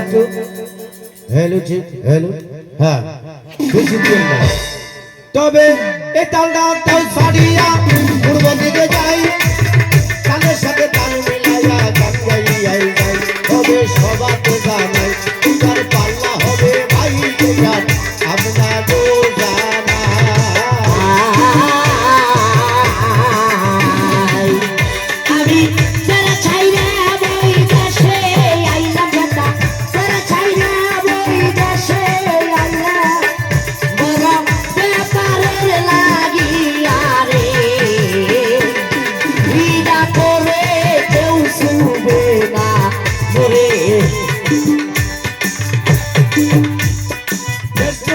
একটু hello hello হ্যাঁ বেশি দিন না তবে এই তালটাও ছাড়িয়া পূর্ব দিকে যাই তালের সাথে তাল মিলাইয়া গান গাইয়াই যাই তবে সবাতে জানাই তার পাল্লা হবে ভাই তোমার আপনারও জানা আমি যারা চাইনা বই দেশে আইলাম কথা যারা চাইনা বই দেশে আইলাম বড় ব্যাপারের লাগিয়া রে বিদা করে কেউ শুনবে না বলে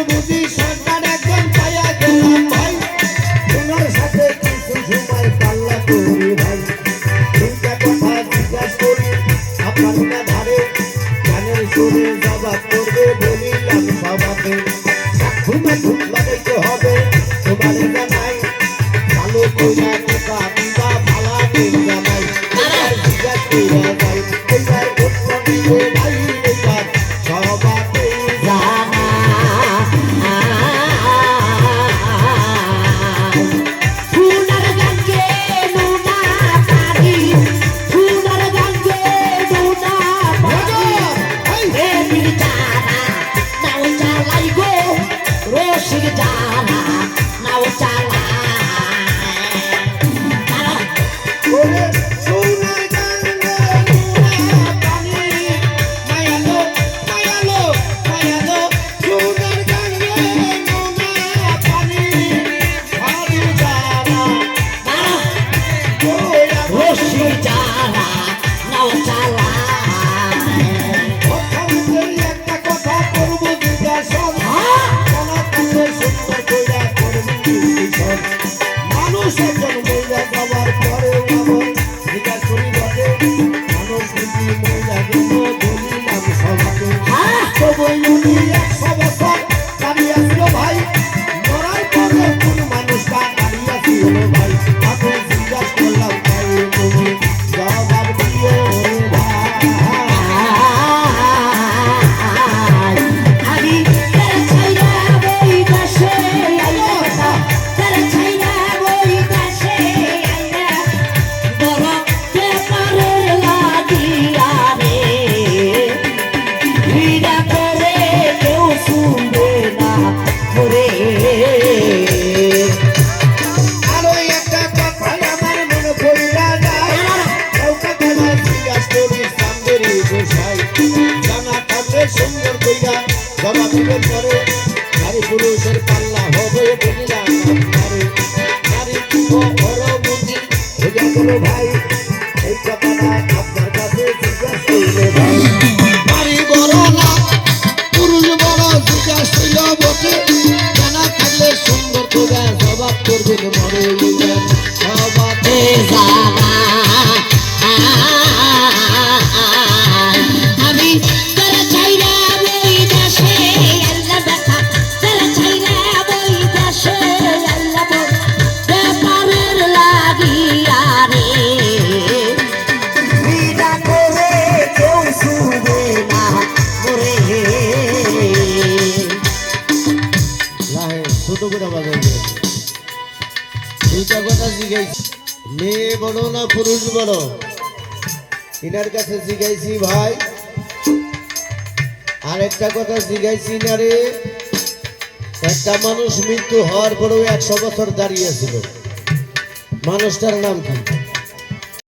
বুঝি সরকার একজন পাইয়া গেলাম ভাই তোমার সাথে কিছু সময় পাল্লা করি ভাই চিন্তা কথা জিজ্ঞাসা করি আপনার ধারে গানের সুরে জবাব করবে বলিলাম সবাকে ঘুমে ঘুম লাগাইতে হবে তোমার জানাই ভালো কইরা টোকা দিবা ভালা দিন জানাই জিজ্ঞাসা কইরা যাই কইবার ঘটনা দিবে ভাই এবার সবাকে জানা ফুনার গঙ্গে নুনা পানি ফুনার গঙ্গে নুনা পানি হে বীর জানা নাও চালাই গো রশিদ জানা নাও চালাই ওরে সোনার গঙ্গে নুনা পানি মায়ালো মায়ালো মায়ালো সোনার গঙ্গে নুনা পানি ভাবি জানা ওয়া রশিদ জানা নাও চালাই একটা কথা করবো জিজ্ঞাসা সুন্দর কইরা করবি মানুষ একজন মহিলা যাওয়ার পরেও আমার জিজ্ঞাসা করি বটে মানুষ যদি মহিলা গেল বলিলাম সবাকে তবুই উনি 100 বছর দাঁড়িয়ে আসল ভাই মরার পরে কোন মানুষটা দাঁড়িয়ে আসল ভাই আমি জিজ্ঞাসা করলাম ভাই তুমি জবাব দিও ভাই আমি তারা চাইনা বই দেশে আইলাম তারা চাইনা বই দেশে আইলাম বড় ব্যাপারের লাগিয়া রে ভিড়া করে কেউ শুনবে না করে আরো একটা কথা আমার মনে পড়িয়া যায় কাউকে কেনা জিজ্ঞাসা করি সামনেরই গোসাই জানা থাকলে সুন্দর কইরা জবাব দিবেন পরে নারী পুরুষের পাল্লা হবে বলিলাম আপনারে নারী বড় বুদ্ধি হইয়া গেল ভাই এই কথাটা আপনার কাছে জিজ্ঞাসা করলে ভাই নারী বড় না পুরুষ বড় জিজ্ঞাসা করল বটে জানা থাকলে সুন্দর কইরা জবাব করবেন মরে সবাতে জানা আমি তারা চাইনা বই দেশে আল্লাহ দেখা তারা চাইনা বই দেশে আল্লাহ ব্যাপারের লাগিয়া রে বিদা করে কেউ শুনবে না করে লাহে ছোট করে বাজাই দুইটা কথা জিজ্ঞাসি মেয়ে বড় না পুরুষ বড় এনার কাছে জিজ্ঞাসি ভাই আর একটা কথা জিজ্ঞাসি না রে একটা মানুষ মৃত্যু হওয়ার পরেও 100 বছর দাঁড়িয়ে ছিল মানুষটার নাম কি